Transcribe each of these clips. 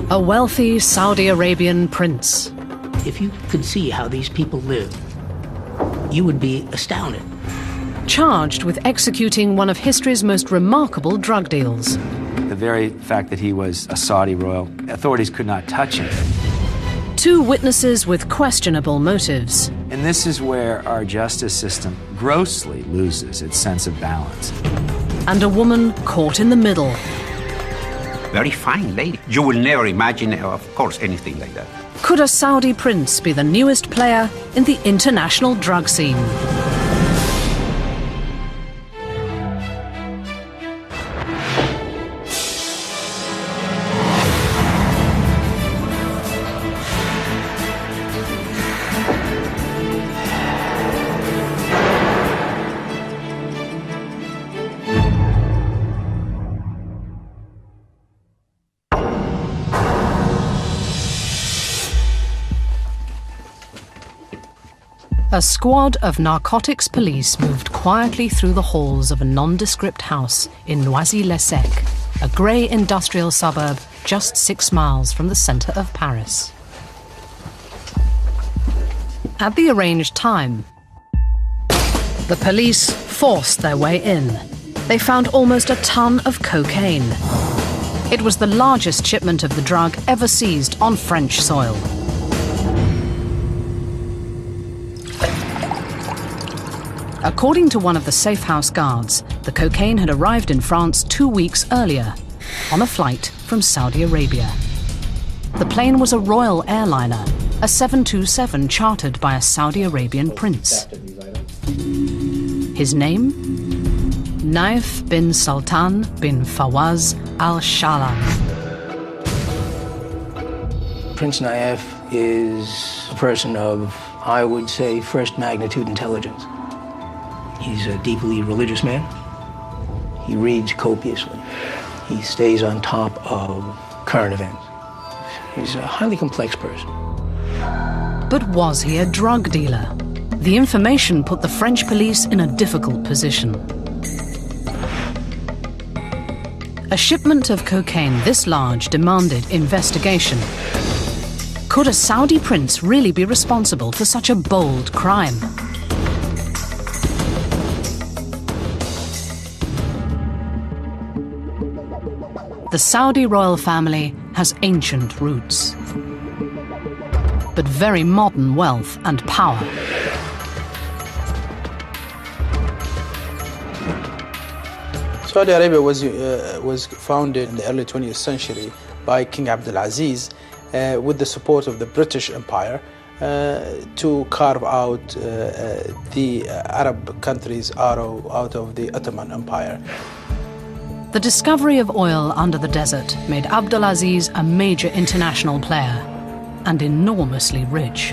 A wealthy Saudi Arabian prince. If you could see how these people live, you would be astounded. Charged with executing one of history's most remarkable drug deals. The very fact that he was a Saudi royal, authorities could not touch him. Two witnesses with questionable motives. And this is where our justice system grossly loses its sense of balance. And a woman caught in the middle. Very fine lady. You will never imagine, of course, anything like that. Could a Saudi prince be the newest player in the international drug scene? A squad of narcotics police moved quietly through the halls of a nondescript house in Noisy-le-Sec, a grey industrial suburb just 6 miles from the centre of Paris. At the arranged time, the police forced their way in. They found almost a ton of cocaine. It was the largest shipment of the drug ever seized on French soil. According to one of the safe house guards, the cocaine had arrived in France 2 weeks earlier, on a flight from Saudi Arabia. The plane was a royal airliner, a 727 chartered by a Saudi Arabian prince. His name? Naif bin Sultan bin Fawaz al-Sha'lan. Prince Naif is a person of, I would say, first magnitude intelligence. He's a deeply religious man. He reads copiously. He stays on top of current events. He's a highly complex person. But was he a drug dealer? The information put the French police in a difficult position. A shipment of cocaine this large demanded investigation. Could a Saudi prince really be responsible for such a bold crime? The Saudi royal family has ancient roots, but very modern wealth and power. Saudi Arabia was founded in the early 20th century by King Abdulaziz with the support of the British Empire to carve out the Arab countries out of the Ottoman Empire. The discovery of oil under the desert made Abdulaziz a major international player and enormously rich.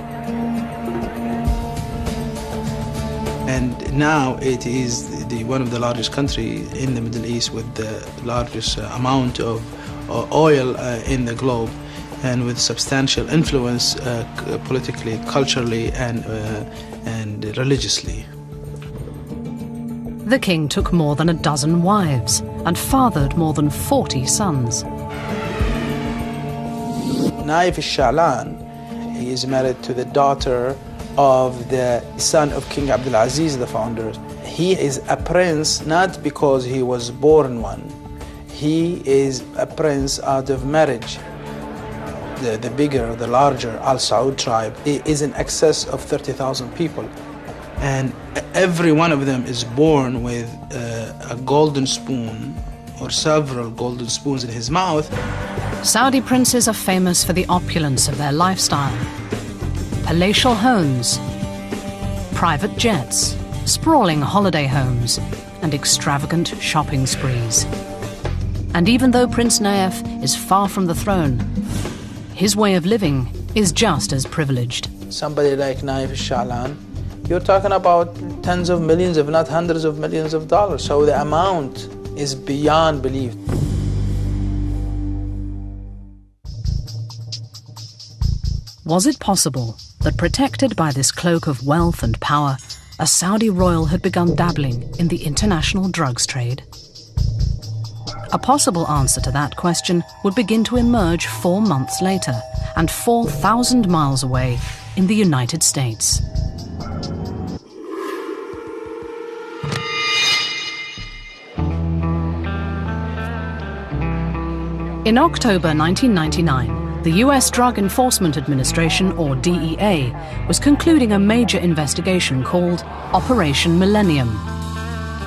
And now it is one of the largest countries in the Middle East with the largest amount of oil in the globe, and with substantial influence politically, culturally, and religiously. The king took more than a dozen wives and fathered more than 40 sons. Naif al-Sha'lan, he is married to the daughter of the son of King Abdulaziz, the founder. He is a prince not because he was born one. He is a prince out of marriage. The bigger, the larger Al Saud tribe is in excess of 30,000 people. And every one of them is born with a golden spoon or several golden spoons in his mouth. Saudi princes are famous for the opulence of their lifestyle. Palatial homes, private jets, sprawling holiday homes, and extravagant shopping sprees. And even though Prince Naif is far from the throne, his way of living is just as privileged. Somebody like Naif al-Sha'lan, you're talking about tens of millions, if not hundreds of millions of dollars. So the amount is beyond belief. Was it possible that, protected by this cloak of wealth and power, a Saudi royal had begun dabbling in the international drugs trade? A possible answer to that question would begin to emerge 4 months later, and 4,000 miles away in the United States. In October 1999, the US Drug Enforcement Administration, or DEA, was concluding a major investigation called Operation Millennium.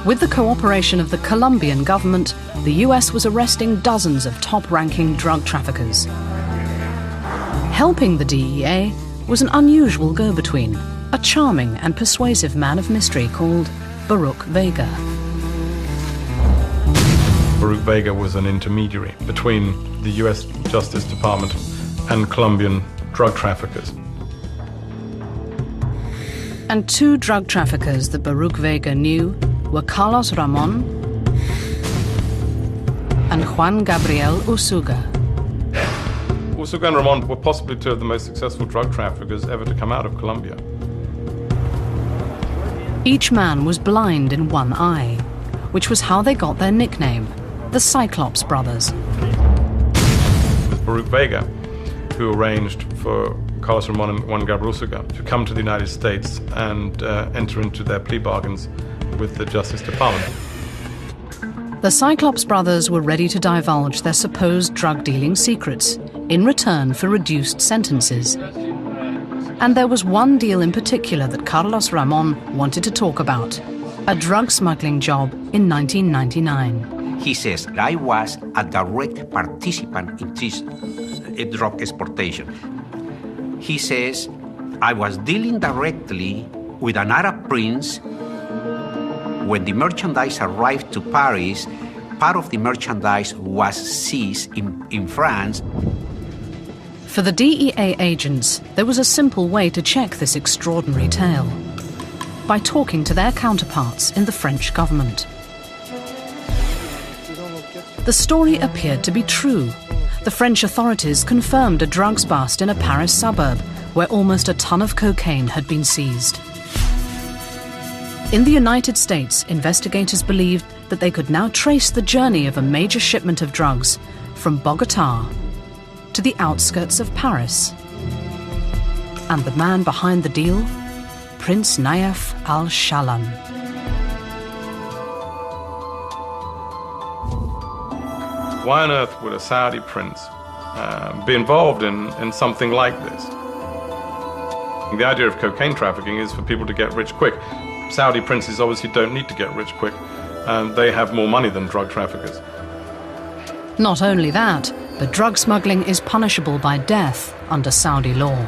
With the cooperation of the Colombian government, the US was arresting dozens of top-ranking drug traffickers. Helping the DEA was an unusual go-between, a charming and persuasive man of mystery called Baruch Vega. Baruch Vega was an intermediary between the US Justice Department and Colombian drug traffickers. And 2 drug traffickers that Baruch Vega knew were Carlos Ramon and Juan Gabriel Usuga. Usuga and Ramon were possibly 2 of the most successful drug traffickers ever to come out of Colombia. Each man was blind in one eye, which was how they got their nickname, the Cyclops Brothers. It was Baruch Vega who arranged for Carlos Ramon and Juan Gabriel Usuga to come to the United States and enter into their plea bargains with the Justice Department. The Cyclops brothers were ready to divulge their supposed drug-dealing secrets in return for reduced sentences. And there was one deal in particular that Carlos Ramon wanted to talk about, a drug smuggling job in 1999. He says, I was a direct participant in this drug exportation. He says, I was dealing directly with an Arab prince. When the merchandise arrived to Paris, part of the merchandise was seized in France. For the DEA agents, there was a simple way to check this extraordinary tale: by talking to their counterparts in the French government. The story appeared to be true. The French authorities confirmed a drugs bust in a Paris suburb where almost a ton of cocaine had been seized. In the United States, investigators believed that they could now trace the journey of a major shipment of drugs from Bogotá to the outskirts of Paris. And the man behind the deal? Prince Naif al-Sha'lan. Why on earth would a Saudi prince be involved in something like this? The idea of cocaine trafficking is for people to get rich quick. Saudi princes obviously don't need to get rich quick. They have more money than drug traffickers. Not only that, but drug smuggling is punishable by death under Saudi law.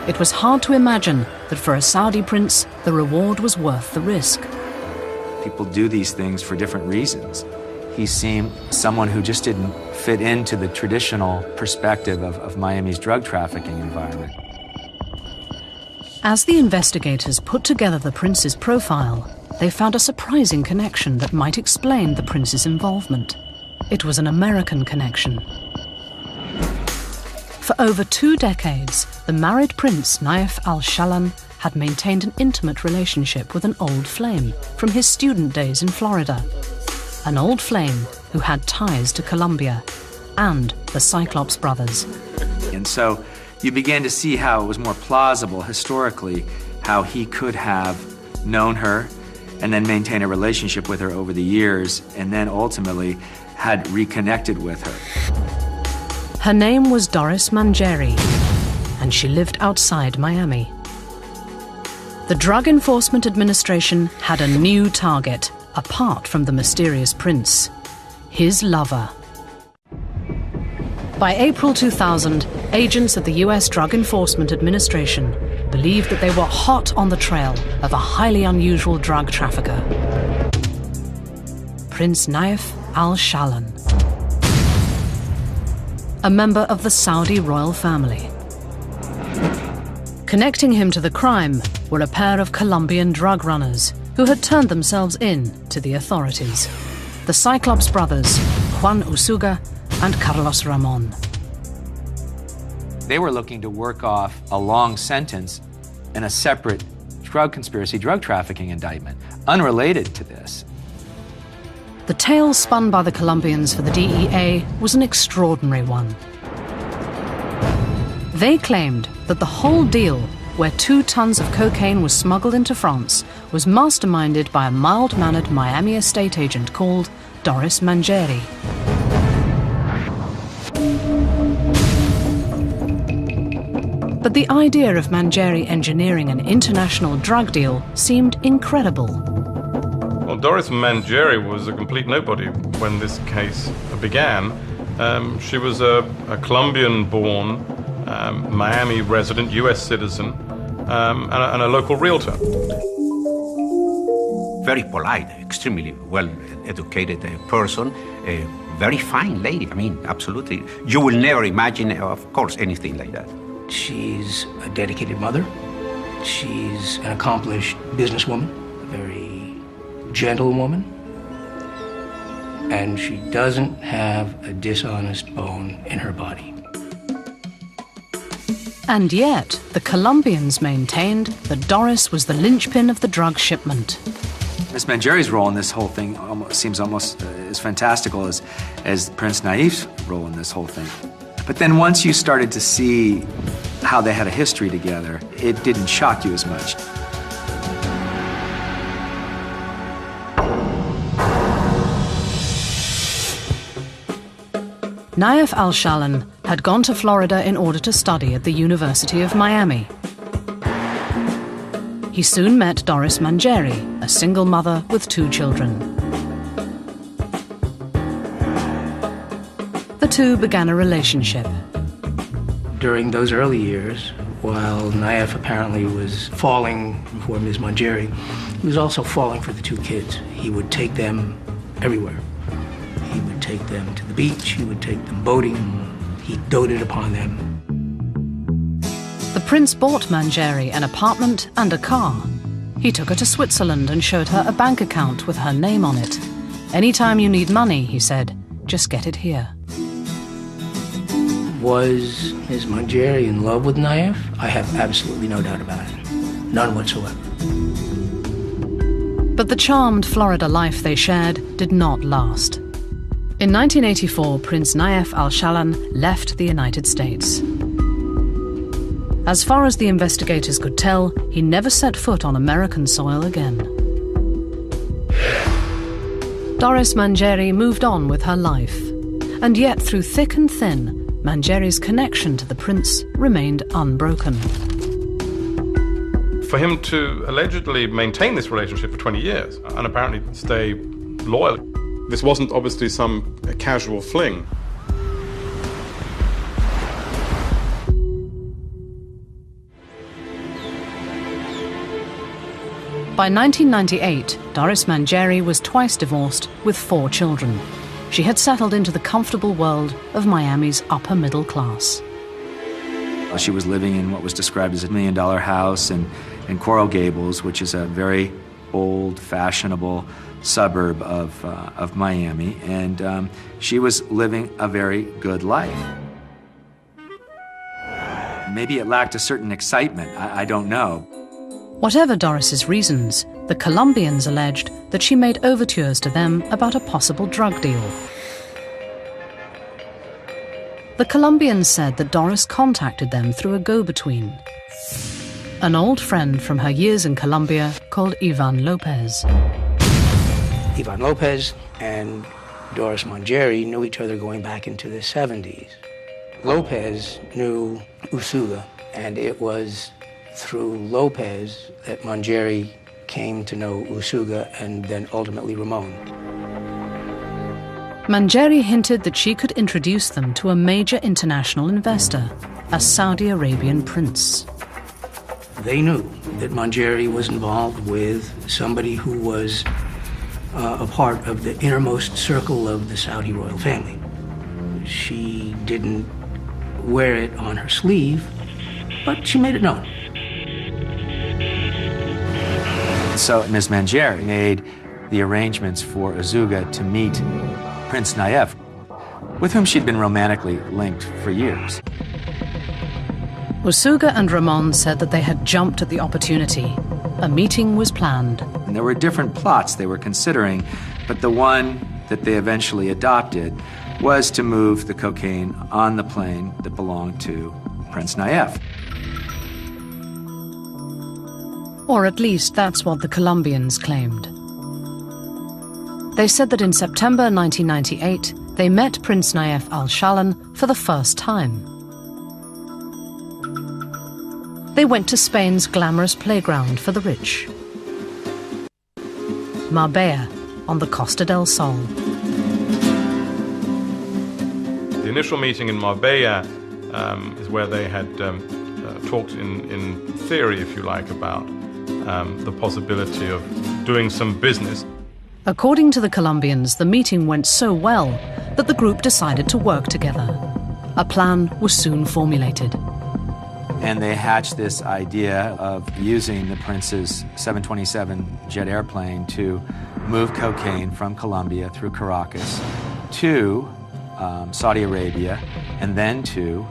It was hard to imagine that for a Saudi prince, the reward was worth the risk. People do these things for different reasons. He seemed someone who just didn't fit into the traditional perspective of Miami's drug trafficking environment. As the investigators put together the prince's profile, they found a surprising connection that might explain the prince's involvement. It was an American connection. For over 2 decades, the married prince Naif al-Sha'lan had maintained an intimate relationship with an old flame from his student days in Florida. An old flame who had ties to Colombia and the Cyclops brothers. And so you began to see how it was more plausible historically how he could have known her and then maintained a relationship with her over the years and then ultimately had reconnected with her. Her name was Doris Mangieri, and she lived outside Miami. The Drug Enforcement Administration had a new target, apart from the mysterious prince, his lover. By April 2000, agents at the US Drug Enforcement Administration believed that they were hot on the trail of a highly unusual drug trafficker, Prince Naif al-Sha'lan, a member of the Saudi royal family. Connecting him to the crime were a pair of Colombian drug runners who had turned themselves in to the authorities, the Cyclops brothers, Juan Usuga and Carlos Ramon. They were looking to work off a long sentence in a separate drug conspiracy, drug trafficking indictment, unrelated to this. The The tale spun by the Colombians for the DEA was an extraordinary one. They claimed that the whole deal, where 2 tons of cocaine was smuggled into France, was masterminded by a mild-mannered Miami estate agent called Doris Mangieri. But the idea of Mangieri engineering an international drug deal seemed incredible. Well, Doris Mangieri was a complete nobody when this case began. She was a Colombian-born, Miami resident, US citizen, and a local realtor. Very polite, extremely well-educated person, a very fine lady. I mean, absolutely. You will never imagine, of course, anything like that. She's a dedicated mother. She's an accomplished businesswoman, a very gentle woman. And she doesn't have a dishonest bone in her body. And yet, the Colombians maintained that Doris was the linchpin of the drug shipment. Miss Mangieri's role in this whole thing seems almost as fantastical as Prince Naif's role in this whole thing. But then once you started to see how they had a history together, it didn't shock you as much. Naif al-Sha'lan had gone to Florida in order to study at the University of Miami. He soon met Doris Mangieri, a single mother with 2 children. The two began a relationship. During those early years, while Naif apparently was falling for Ms. Mangieri, he was also falling for the 2 kids. He would take them everywhere. He would take them to the beach, he would take them boating, he doted upon them. The prince bought Mangieri an apartment and a car. He took her to Switzerland and showed her a bank account with her name on it. Anytime you need money, he said, just get it here. Was Ms. Mangieri in love with Naif? I have absolutely no doubt about it. None whatsoever. But the charmed Florida life they shared did not last. In 1984, Prince Naif al-Sha'lan left the United States. As far as the investigators could tell, he never set foot on American soil again. Doris Mangieri moved on with her life, and yet through thick and thin, Mangieri's connection to the prince remained unbroken. For him to allegedly maintain this relationship for 20 years and apparently stay loyal, this wasn't obviously some casual fling. By 1998, Doris Mangieri was twice divorced with 4 children. She had settled into the comfortable world of Miami's upper middle class. She was living in what was described as $1 million house in Coral Gables, which is a very old, fashionable suburb of Miami, and she was living a very good life. Maybe it lacked a certain excitement, I don't know. Whatever Doris's reasons, the Colombians alleged that she made overtures to them about a possible drug deal. The Colombians said that Doris contacted them through a go-between, an old friend from her years in Colombia called Ivan Lopez. Ivan Lopez and Doris Mangieri knew each other going back into the 70s. Lopez knew Usuga, and it was through Lopez that Mangieri came to know Usuga and then ultimately Ramon. Mangieri hinted that she could introduce them to a major international investor, a Saudi Arabian prince. They knew that Mangieri was involved with somebody who was a part of the innermost circle of the Saudi royal family. She didn't wear it on her sleeve, but she made it known. So Ms. Mangieri made the arrangements for Usuga to meet Prince Naif, with whom she'd been romantically linked for years. Usuga and Ramon said that they had jumped at the opportunity. A meeting was planned. And there were different plots they were considering, but the one that they eventually adopted was to move the cocaine on the plane that belonged to Prince Naif. Or at least that's what the Colombians claimed. They said that in September 1998, they met Prince Naif al-Sha'lan for the first time. They went to Spain's glamorous playground for the rich, Marbella, on the Costa del Sol. The initial meeting in Marbella is where they had talked in theory, if you like, about the possibility of doing some business. According to the Colombians, the meeting went so well that the group decided to work together. A plan was soon formulated. And they hatched this idea of using the Prince's 727 jet airplane to move cocaine from Colombia through Caracas to Saudi Arabia and then to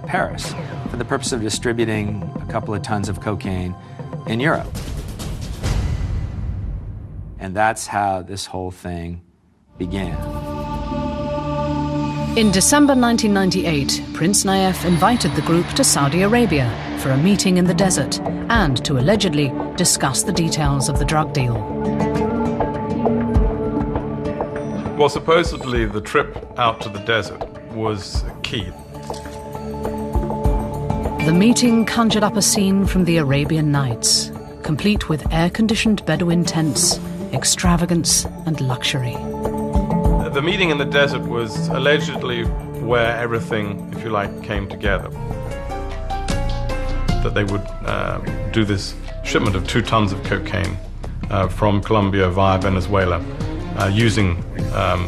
Paris for the purpose of distributing a couple of tons of cocaine in Europe. And that's how this whole thing began. In December 1998, Prince Naif invited the group to Saudi Arabia for a meeting in the desert and to allegedly discuss the details of the drug deal. Well, supposedly the trip out to the desert was key. The meeting conjured up a scene from the Arabian Nights, complete with air-conditioned Bedouin tents, extravagance and luxury. The meeting in the desert was allegedly where everything, if you like, came together. That they would do this shipment of 2 tons of cocaine from Colombia via Venezuela using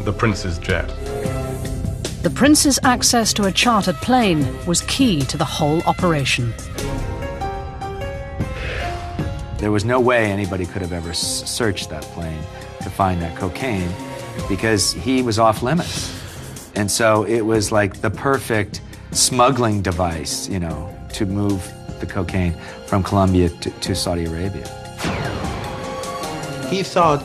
the Prince's jet. The Prince's access to a chartered plane was key to the whole operation. There was no way anybody could have ever searched that plane to find that cocaine because he was off limits. And so it was like the perfect smuggling device, you know, to move the cocaine from Colombia to Saudi Arabia. He thought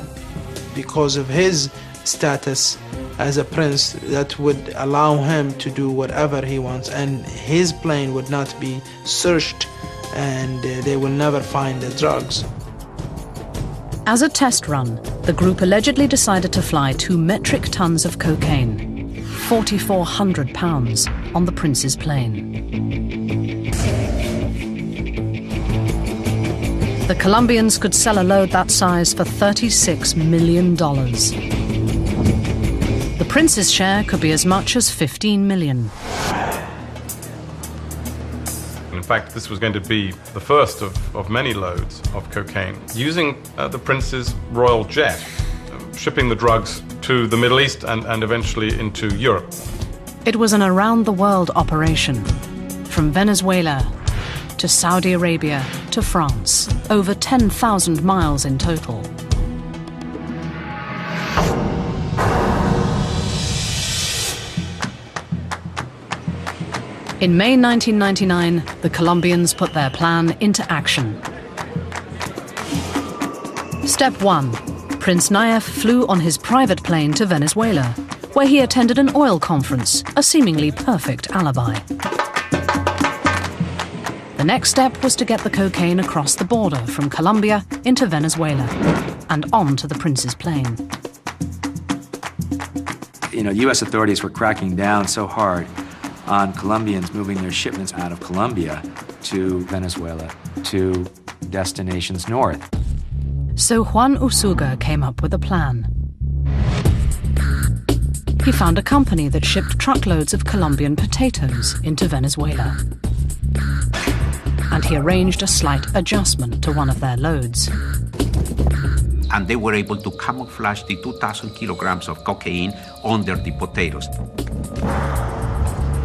because of his status as a prince that would allow him to do whatever he wants, and his plane would not be searched and they will never find the drugs. As a test run, the group allegedly decided to fly 2 metric tons of cocaine, 4,400 pounds, on the Prince's plane. The Colombians could sell a load that size for $36 million. The Prince's share could be as much as $15 million. In fact, this was going to be the first of many loads of cocaine using the Prince's royal jet, shipping the drugs to the Middle East and eventually into Europe. It was an around-the-world operation, from Venezuela to Saudi Arabia to France, over 10,000 miles in total. In May 1999, the Colombians put their plan into action. Step 1. Prince Naif flew on his private plane to Venezuela, where he attended an oil conference, a seemingly perfect alibi. The next step was to get the cocaine across the border from Colombia into Venezuela and onto the Prince's plane. You know, U.S. authorities were cracking down so hard on Colombians moving their shipments out of Colombia to Venezuela, to destinations north. So Juan Usuga came up with a plan. He found a company that shipped truckloads of Colombian potatoes into Venezuela. And he arranged a slight adjustment to one of their loads. And they were able to camouflage the 2,000 kilograms of cocaine under the potatoes.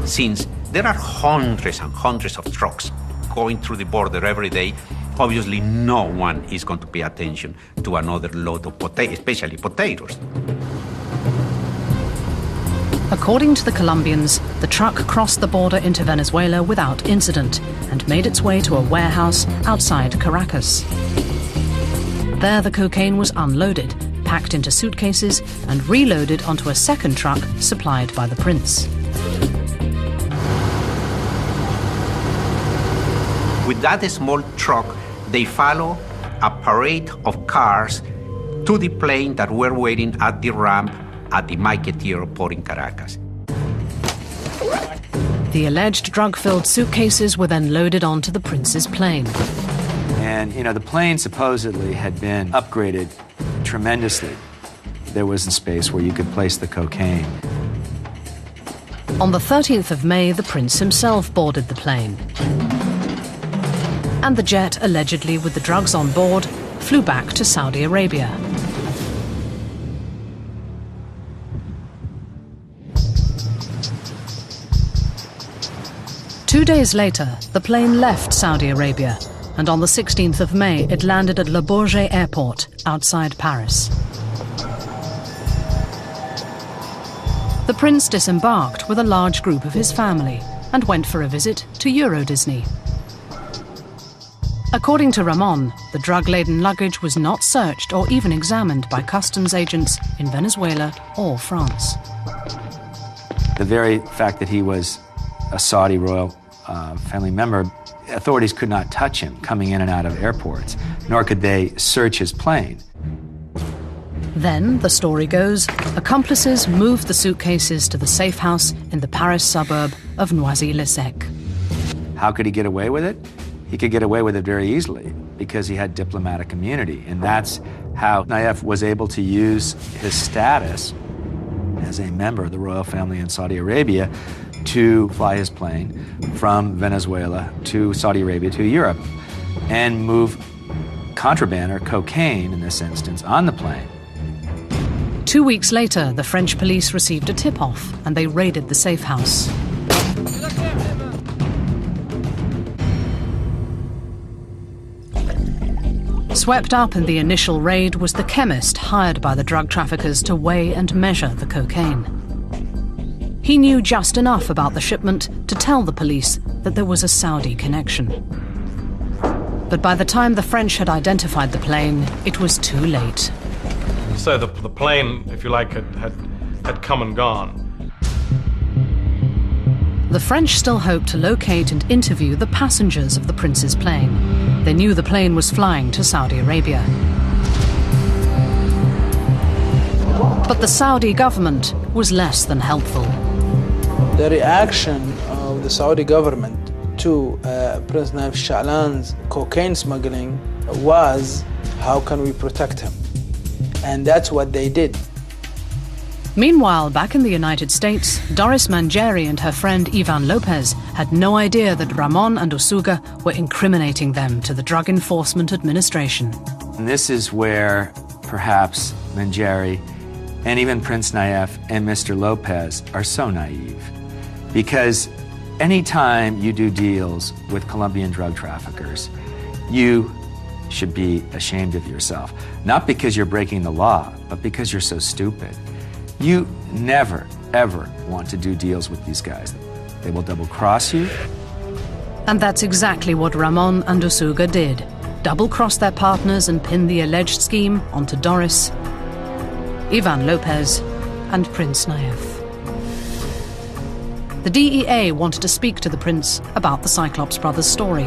Since there are hundreds and hundreds of trucks going through the border every day, obviously no one is going to pay attention to another load of potatoes, especially potatoes. According to the Colombians, the truck crossed the border into Venezuela without incident and made its way to a warehouse outside Caracas. There the cocaine was unloaded, packed into suitcases and reloaded onto a second truck supplied by the prince. With that small truck, they follow a parade of cars to the plane that were waiting at the ramp at the Mlekía airport in Caracas. The alleged drug-filled suitcases were then loaded onto the prince's plane. And, the plane supposedly had been upgraded tremendously. There was a space where you could place the cocaine. On the 13th of May, the prince himself boarded the plane. And the jet, allegedly with the drugs on board, flew back to Saudi Arabia. Two days later, the plane left Saudi Arabia, and on the 16th of May, it landed at Le Bourget airport outside Paris. The prince disembarked with a large group of his family and went for a visit to Euro Disney. According to Ramon, the drug-laden luggage was not searched or even examined by customs agents in Venezuela or France. The very fact that he was a Saudi royal family member, authorities could not touch him coming in and out of airports, nor could they search his plane. Then, the story goes, accomplices moved the suitcases to the safe house in the Paris suburb of Noisy-le-Sec. How could he get away with it? He could get away with it very easily because he had diplomatic immunity, and that's how Naif was able to use his status as a member of the royal family in Saudi Arabia to fly his plane from Venezuela to Saudi Arabia to Europe and move contraband, or cocaine in this instance, on the plane. 2 weeks later, the French police received a tip-off and they raided the safe house. Swept up in the initial raid was the chemist hired by the drug traffickers to weigh and measure the cocaine. He knew just enough about the shipment to tell the police that there was a Saudi connection. But by the time the French had identified the plane, it was too late. So the plane, if you like, had come and gone. The French still hoped to locate and interview the passengers of the prince's plane. They knew the plane was flying to Saudi Arabia. But the Saudi government was less than helpful. The reaction of the Saudi government to Prince Naif Sha'lan's cocaine smuggling was, how can we protect him? And that's what they did. Meanwhile, back in the United States, Doris Mangieri and her friend Ivan Lopez had no idea that Ramon and Usuga were incriminating them to the Drug Enforcement Administration. And this is where perhaps Mangieri and even Prince Naif and Mr. Lopez are so naive. Because anytime you do deals with Colombian drug traffickers, you should be ashamed of yourself. Not because you're breaking the law, but because you're so stupid. You never, ever want to do deals with these guys. They will double-cross you. And that's exactly what Ramon and Usuga did. Double-cross their partners and pin the alleged scheme onto Doris, Ivan Lopez, and Prince Naif. The DEA wanted to speak to the prince about the Cyclops brothers' story,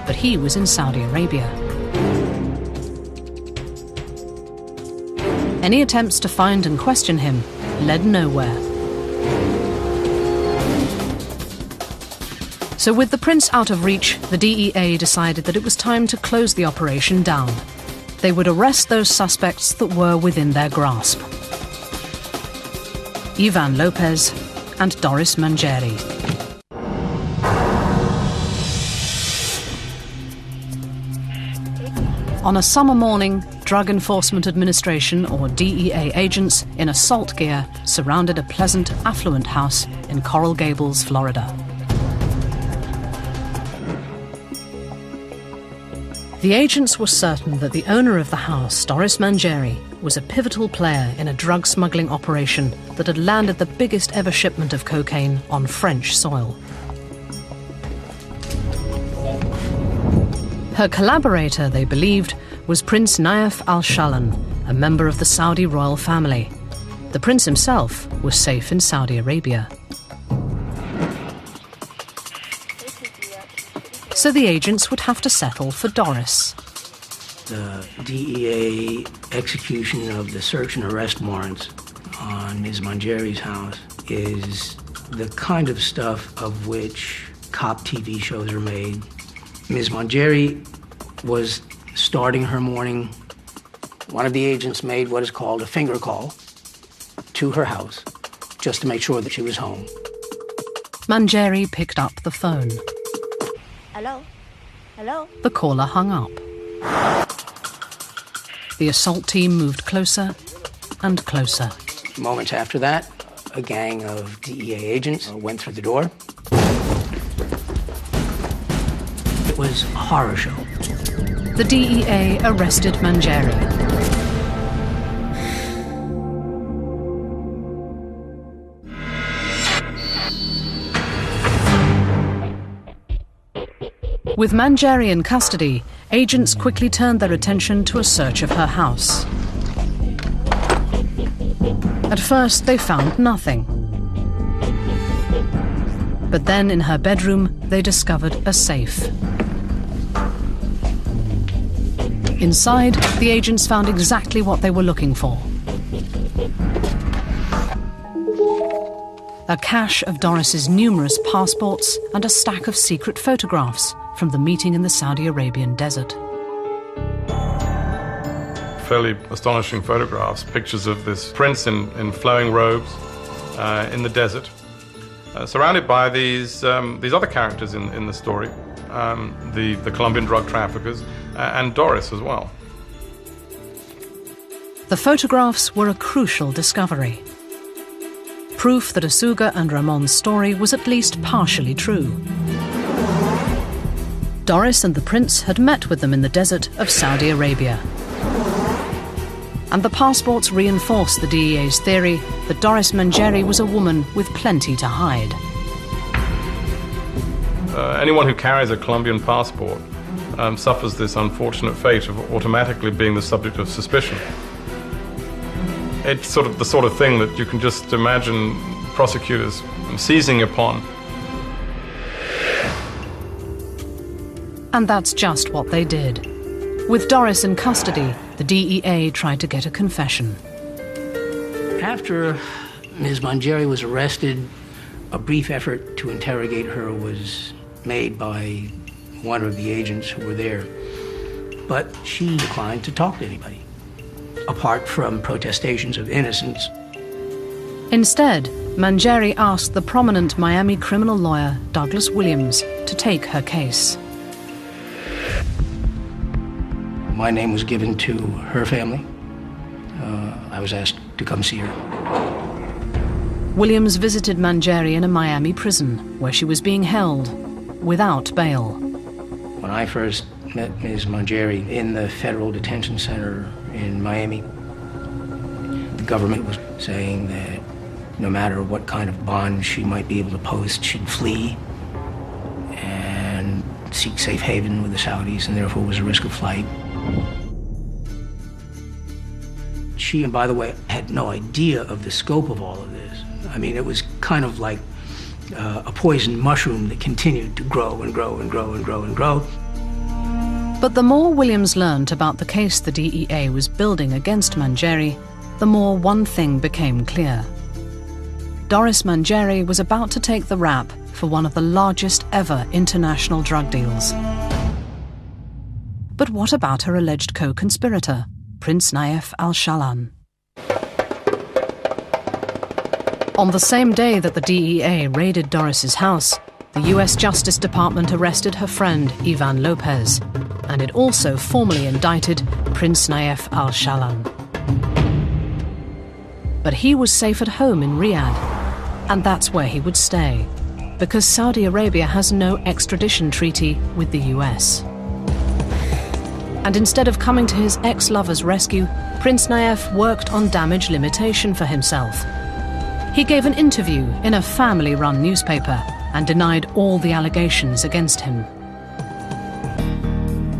but he was in Saudi Arabia. Any attempts to find and question him led nowhere. So with the prince out of reach, the DEA decided that it was time to close the operation down. They would arrest those suspects that were within their grasp. Ivan Lopez and Doris Mangieri. On a summer morning, Drug Enforcement Administration, or DEA agents, in assault gear, surrounded a pleasant, affluent house in Coral Gables, Florida. The agents were certain that the owner of the house, Doris Mangieri, was a pivotal player in a drug smuggling operation that had landed the biggest ever shipment of cocaine on French soil. Her collaborator, they believed, was Prince Naif al-Sha'lan, a member of the Saudi royal family. The prince himself was safe in Saudi Arabia. So the agents would have to settle for Doris. The DEA execution of the search and arrest warrants on Ms. Manjeri's house is the kind of stuff of which cop TV shows are made. Ms. Manjeri was starting her morning. One of the agents made what is called a finger call to her house, just to make sure that she was home. Manjeri picked up the phone. Hello? Hello? The caller hung up. The assault team moved closer and closer. Moments after that, a gang of DEA agents went through the door. It was a horror show. The DEA arrested Manjeri. With Manjeri in custody, agents quickly turned their attention to a search of her house. At first, they found nothing. But then in her bedroom, they discovered a safe. Inside, the agents found exactly what they were looking for. A cache of Doris's numerous passports and a stack of secret photographs from the meeting in the Saudi Arabian desert. Fairly astonishing photographs, pictures of this prince in flowing robes in the desert, surrounded by these other characters in the story, the Colombian drug traffickers and Doris as well. The photographs were a crucial discovery. Proof that Asuga and Ramon's story was at least partially true. Doris and the prince had met with them in the desert of Saudi Arabia. And the passports reinforced the DEA's theory that Doris Manjeri was a woman with plenty to hide. Anyone who carries a Colombian passport suffers this unfortunate fate of automatically being the subject of suspicion. It's sort of the sort of thing that you can just imagine prosecutors seizing upon. And that's just what they did. With Doris in custody, the DEA tried to get a confession. After Ms. Manjeri was arrested, a brief effort to interrogate her was made by one of the agents who were there, but she declined to talk to anybody, apart from protestations of innocence. Instead, Manjeri asked the prominent Miami criminal lawyer Douglas Williams to take her case. My name was given to her family. I was asked to come see her. Williams visited Manjeri in a Miami prison where she was being held without bail. When I first met Ms. Manjeri in the federal detention center in Miami, the government was saying that no matter what kind of bond she might be able to post, she'd flee and seek safe haven with the Saudis, and therefore was a risk of flight. She, and by the way, had no idea of the scope of all of this. I mean, it was kind of like a poison mushroom that continued to grow and grow and grow and grow and grow. But the more Williams learned about the case the DEA was building against Manjeri, the more one thing became clear. Doris Manjeri was about to take the rap for one of the largest ever international drug deals. But what about her alleged co-conspirator, Prince Naif al-Sha'lan? On the same day that the DEA raided Doris's house, the US Justice Department arrested her friend Ivan Lopez, and it also formally indicted Prince Naif al-Sha'lan. But he was safe at home in Riyadh, and that's where he would stay, because Saudi Arabia has no extradition treaty with the US. And instead of coming to his ex-lover's rescue, Prince Naif worked on damage limitation for himself. He gave an interview in a family-run newspaper and denied all the allegations against him.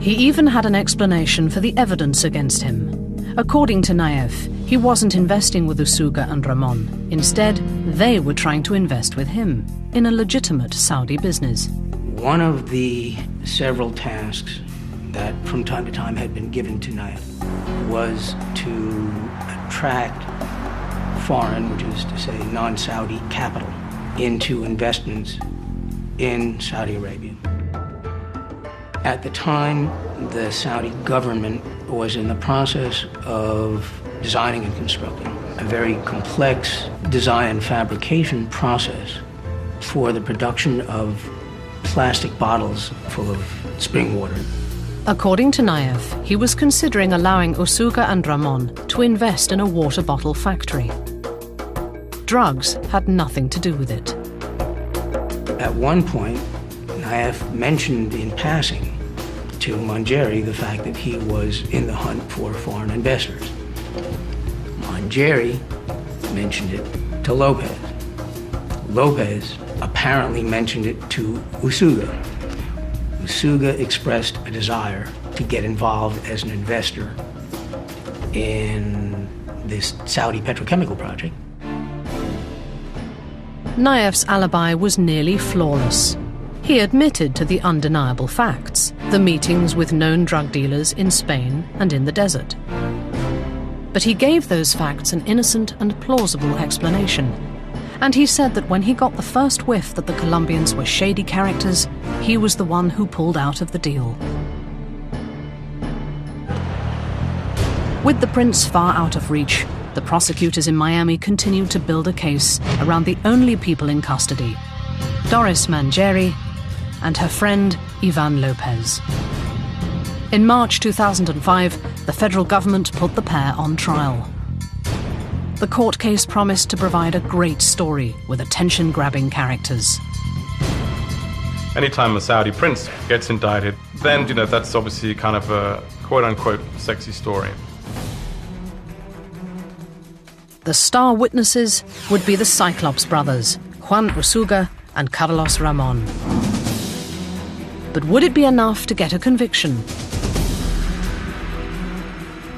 He even had an explanation for the evidence against him. According to Naif, he wasn't investing with Usuga and Ramon. Instead, they were trying to invest with him in a legitimate Saudi business. One of the several tasks that from time to time had been given to Naif was to attract foreign, which is to say non-Saudi capital, into investments in Saudi Arabia. At the time, the Saudi government was in the process of designing and constructing a very complex design and fabrication process for the production of plastic bottles full of spring water. According to Naif, he was considering allowing Usuga and Ramon to invest in a water bottle factory. Drugs had nothing to do with it. At one point, Naif mentioned in passing to Manjeri the fact that he was in the hunt for foreign investors. Manjeri mentioned it to Lopez. Lopez apparently mentioned it to Usuga. Usuga expressed a desire to get involved as an investor in this Saudi petrochemical project. Naif's alibi was nearly flawless. He admitted to the undeniable facts, the meetings with known drug dealers in Spain and in the desert. But he gave those facts an innocent and plausible explanation. And he said that when he got the first whiff that the Colombians were shady characters, he was the one who pulled out of the deal. With the prince far out of reach, the prosecutors in Miami continued to build a case around the only people in custody, Doris Manjeri and her friend Ivan Lopez. In March 2005, the federal government put the pair on trial. The court case promised to provide a great story with attention-grabbing characters. Anytime a Saudi prince gets indicted, then, that's obviously kind of a quote-unquote sexy story. The star witnesses would be the Cyclops brothers, Juan Usuga and Carlos Ramon. But would it be enough to get a conviction?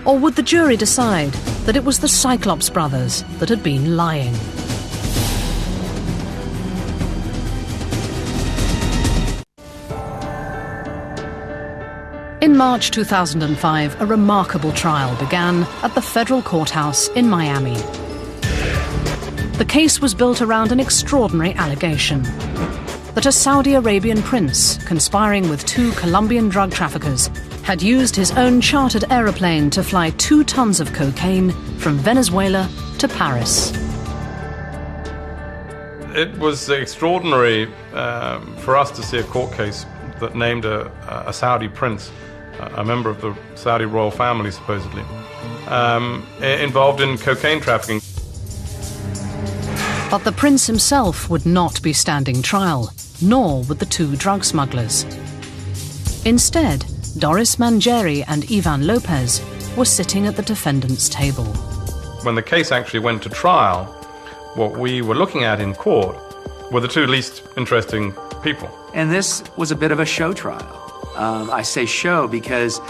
Or would the jury decide that it was the Cyclops brothers that had been lying? In March 2005, a remarkable trial began at the federal courthouse in Miami. The case was built around an extraordinary allegation that a Saudi Arabian prince, conspiring with two Colombian drug traffickers, had used his own chartered aeroplane to fly 2 tons of cocaine from Venezuela to Paris. It was extraordinary for us to see a court case that named a Saudi prince, a member of the Saudi royal family supposedly, involved in cocaine trafficking. But the prince himself would not be standing trial, nor would the 2 drug smugglers. Instead, Doris Manjeri and Ivan Lopez were sitting at the defendant's table. When the case actually went to trial, what we were looking at in court were the 2 least interesting people. And this was a bit of a show trial. I say show because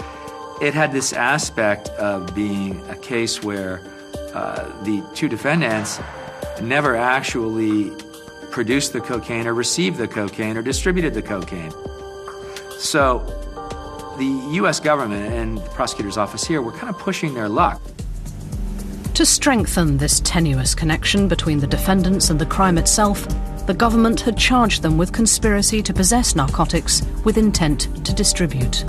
it had this aspect of being a case where the 2 defendants never actually produced the cocaine or received the cocaine or distributed the cocaine. So the U.S. government and the prosecutor's office here were kind of pushing their luck. To strengthen this tenuous connection between the defendants and the crime itself, the government had charged them with conspiracy to possess narcotics with intent to distribute.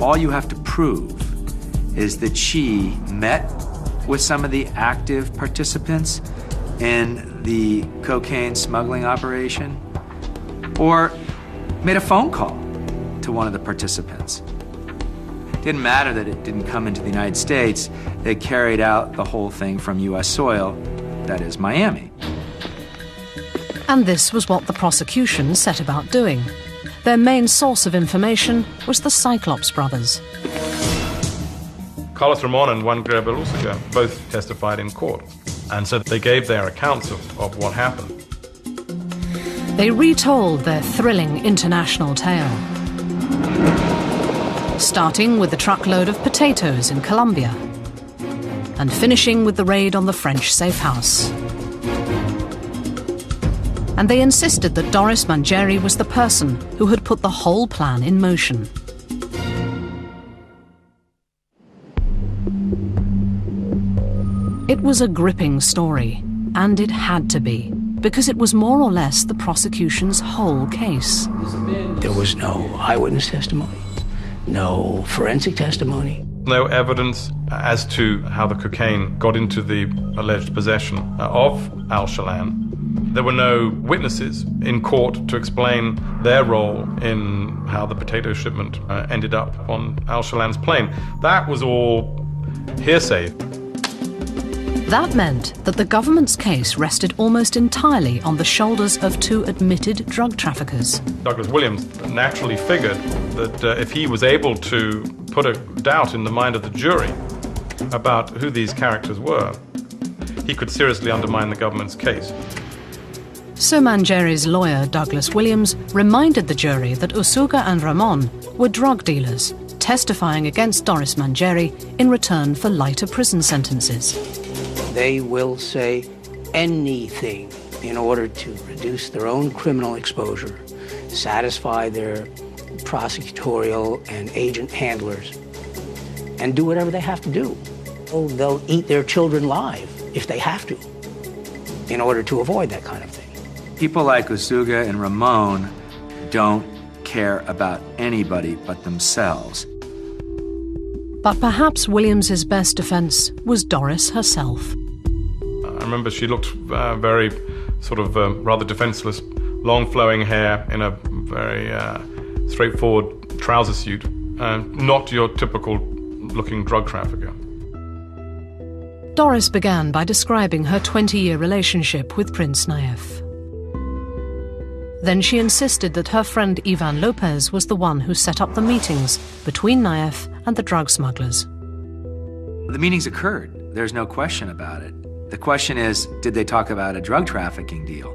All you have to prove is that she met with some of the active participants in the cocaine smuggling operation or made a phone call to one of the participants. It didn't matter that it didn't come into the United States. They carried out the whole thing from U.S. soil, that is Miami. And this was what the prosecution set about doing. Their main source of information was the Cyclops brothers. Carlos Ramon and Juan غيابيا both testified in court, and so they gave their accounts of what happened. They retold their thrilling international tale. starting with the truckload of potatoes in Colombia and finishing with the raid on the French safe house. And they insisted that Doris Mangieri was the person who had put the whole plan in motion. It was a gripping story, and it had to be, because it was more or less the prosecution's whole case. There was no eyewitness testimony, no forensic testimony. No evidence as to how the cocaine got into the alleged possession of Al-Sha'lan. There were no witnesses in court to explain their role in how the potato shipment ended up on Al-Sha'lan's plane. That was all hearsay. That meant that the government's case rested almost entirely on the shoulders of two admitted drug traffickers. Douglas Williams naturally figured that if he was able to put a doubt in the mind of the jury about who these characters were, he could seriously undermine the government's case. So Mangieri's lawyer, Douglas Williams, reminded the jury that Usuga and Ramon were drug dealers, testifying against Doris Mangieri in return for lighter prison sentences. They will say anything in order to reduce their own criminal exposure, satisfy their prosecutorial and agent handlers, and do whatever they have to do. Oh, they'll eat their children live if they have to, in order to avoid that kind of thing. People like Usuga and Ramon don't care about anybody but themselves. But perhaps Williams's best defense was Doris herself. I remember she looked very sort of rather defenseless, long flowing hair in a very straightforward trouser suit, not your typical looking drug trafficker. Doris began by describing her 20-year relationship with Prince Naif. Then she insisted that her friend Ivan Lopez was the one who set up the meetings between Naif and the drug smugglers. The meetings occurred. There's no question about it. The question is, did they talk about a drug trafficking deal?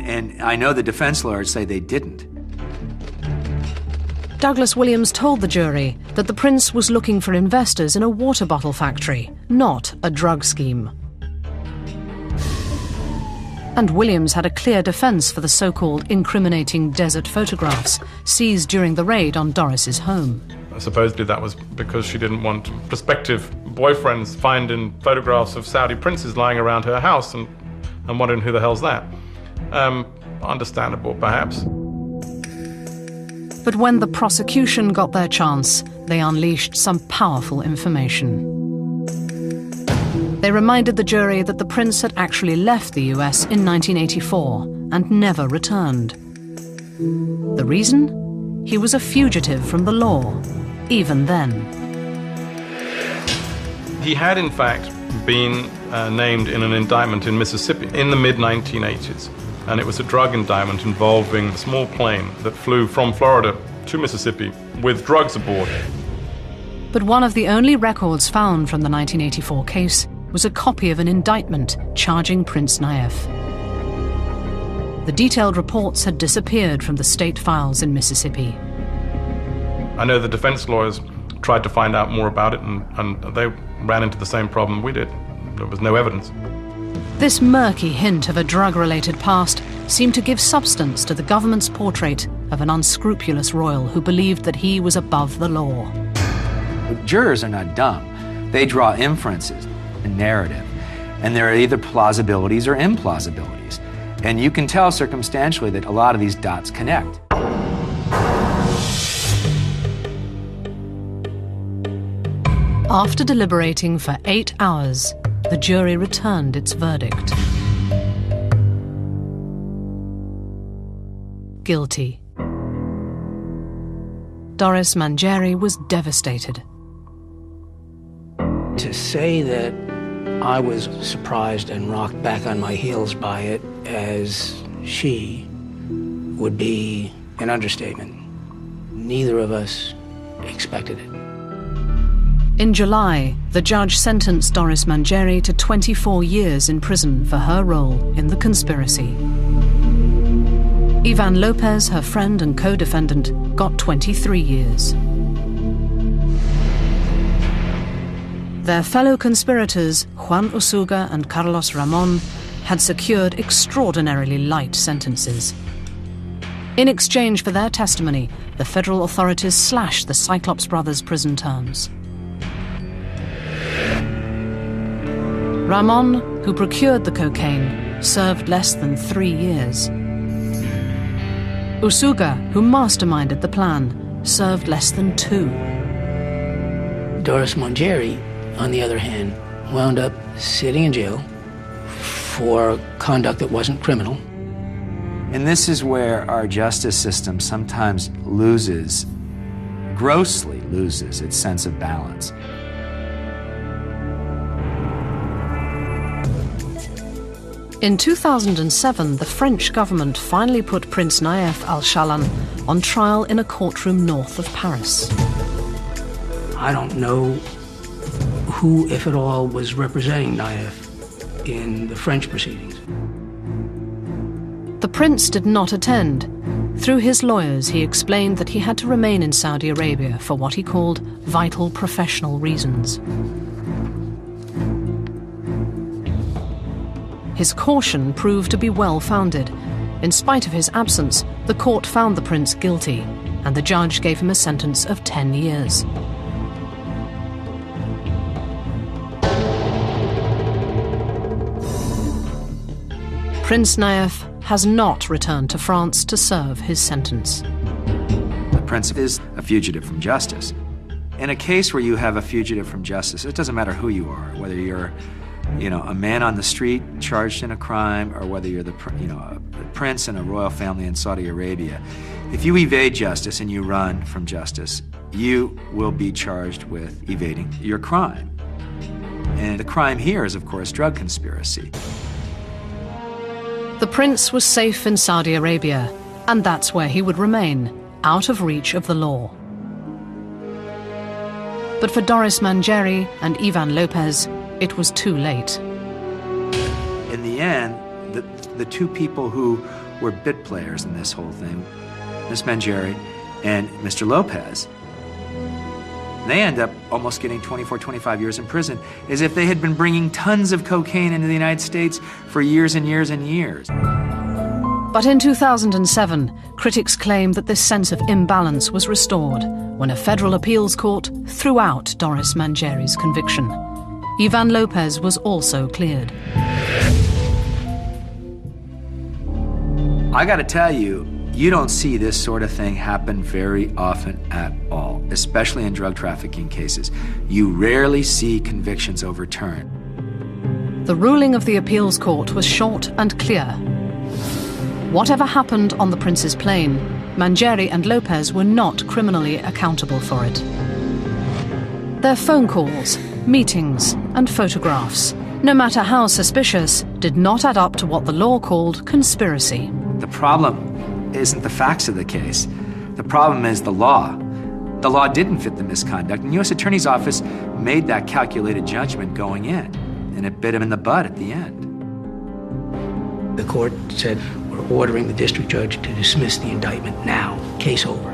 And I know the defense lawyers say they didn't. Douglas Williams told the jury that the prince was looking for investors in a water bottle factory, not a drug scheme. And Williams had a clear defense for the so-called incriminating desert photographs seized during the raid on Doris's home. Supposedly that was because she didn't want prospective boyfriends finding photographs of Saudi princes lying around her house and wondering who the hell's that. Understandable, perhaps. But when the prosecution got their chance, they unleashed some powerful information. They reminded the jury that the prince had actually left the US in 1984 and never returned. The reason? He was a fugitive from the law, even then. He had, in fact, been named in an indictment in Mississippi in the mid-1980s. And it was a drug indictment involving a small plane that flew from Florida to Mississippi with drugs aboard. But one of the only records found from the 1984 case was a copy of an indictment charging Prince Naif. The detailed reports had disappeared from the state files in Mississippi. I know the defense lawyers tried to find out more about it, and they ran into the same problem we did. There was no evidence. This murky hint of a drug-related past seemed to give substance to the government's portrait of an unscrupulous royal who believed that he was above the law. Jurors are not dumb. They draw inferences and narrative, and there are either plausibilities or implausibilities. And you can tell circumstantially that a lot of these dots connect. After deliberating for 8 hours, the jury returned its verdict. Guilty. Doris Mangieri was devastated. To say that I was surprised and rocked back on my heels by it as she would be an understatement. Neither of us expected it. In July, the judge sentenced Doris Mangieri to 24 years in prison for her role in the conspiracy. Ivan Lopez, her friend and co-defendant, got 23 years. Their fellow conspirators, Juan Usuga and Carlos Ramon, had secured extraordinarily light sentences. In exchange for their testimony, the federal authorities slashed the Cyclops brothers' prison terms. Ramon, who procured the cocaine, served less than 3 years. Usuga, who masterminded the plan, served less than 2. Doris Mongeri, on the other hand, wound up sitting in jail for conduct that wasn't criminal. And this is where our justice system sometimes loses, grossly loses, its sense of balance. In 2007, the French government finally put Prince Naif al-Sha'lan on trial in a courtroom north of Paris. I don't know who, if at all, was representing Naif in the French proceedings. The prince did not attend. Through his lawyers, he explained that he had to remain in Saudi Arabia for what he called vital professional reasons. His caution proved to be well-founded. In spite of his absence, the court found the prince guilty, and the judge gave him a sentence of 10 years. Prince Naif has not returned to France to serve his sentence. The prince is a fugitive from justice. In a case where you have a fugitive from justice, it doesn't matter who you are, whether you're a man on the street charged in a crime, or whether you're a prince in a royal family in Saudi Arabia. If you evade justice and you run from justice, you will be charged with evading your crime. And the crime here is, of course, drug conspiracy. The prince was safe in Saudi Arabia, and that's where he would remain, out of reach of the law. But for Doris Mongeri and Ivan Lopez, it was too late. In the end, the two people who were bit players in this whole thing, Miss Mongeri and Mr. Lopez, they end up almost getting 24, 25 years in prison, as if they had been bringing tons of cocaine into the United States for years and years and years. But in 2007, critics claimed that this sense of imbalance was restored when a federal appeals court threw out Doris Mongeri's conviction. Ivan Lopez was also cleared. I gotta tell you, you don't see this sort of thing happen very often at all, especially in drug trafficking cases. You rarely see convictions overturned. The ruling of the appeals court was short and clear. Whatever happened on the prince's plane, Mongeri and Lopez were not criminally accountable for it. Their phone calls, meetings, and photographs, no matter how suspicious, did not add up to what the law called conspiracy. The problem isn't the facts of the case. The problem is the law. The law didn't fit the misconduct, and the U.S. Attorney's Office made that calculated judgment going in, and it bit him in the butt at the end. The court said, we're ordering the district judge to dismiss the indictment now. Case over.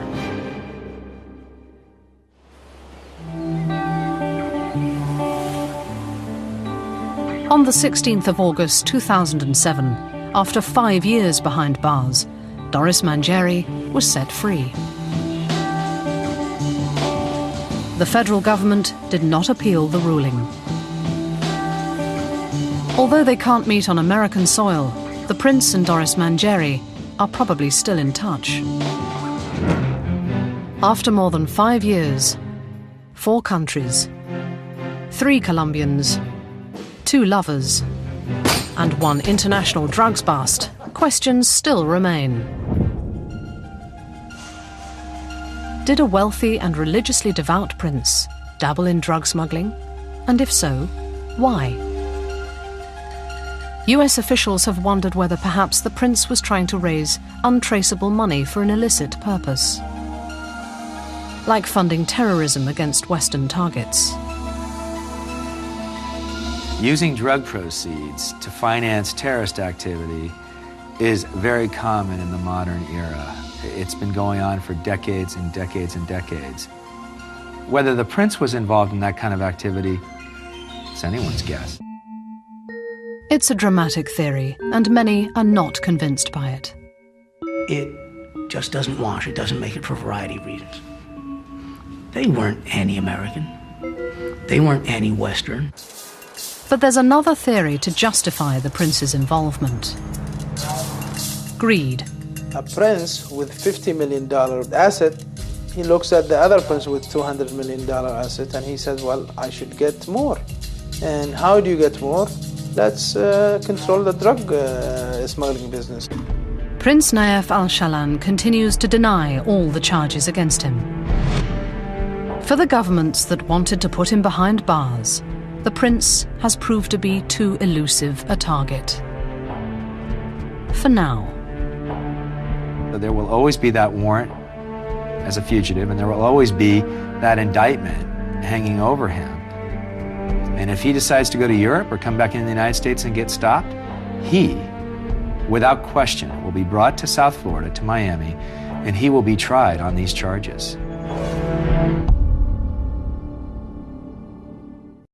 On the 16th of August 2007, after 5 years behind bars, Doris Mongeri was set free. The federal government did not appeal the ruling. Although they can't meet on American soil, the prince and Doris Mongeri are probably still in touch. After more than 5 years, 4 countries, 3 Colombians, 2 lovers, and 1 international drugs bust, questions still remain. Did a wealthy and religiously devout prince dabble in drug smuggling? And if so, why? US officials have wondered whether perhaps the prince was trying to raise untraceable money for an illicit purpose, like funding terrorism against Western targets. Using drug proceeds to finance terrorist activity is very common in the modern era. It's been going on for decades and decades and decades. Whether the prince was involved in that kind of activity, It's anyone's guess. It's a dramatic theory, and many are not convinced by it. It just doesn't wash. It doesn't make it for a variety of reasons. They weren't anti-American. They weren't anti-Western. But there's another theory to justify the prince's involvement. Greed. A prince with $50 million asset, he looks at the other prince with $200 million asset and he says, well, I should get more. And how do you get more? Let's control the drug smuggling business. Prince Naif al-Sha'lan continues to deny all the charges against him. For the governments that wanted to put him behind bars, the prince has proved to be too elusive a target. For now. There will always be that warrant as a fugitive, and there will always be that indictment hanging over him. And if he decides to go to Europe or come back into the United States and get stopped, he, without question, will be brought to South Florida, to Miami, and he will be tried on these charges.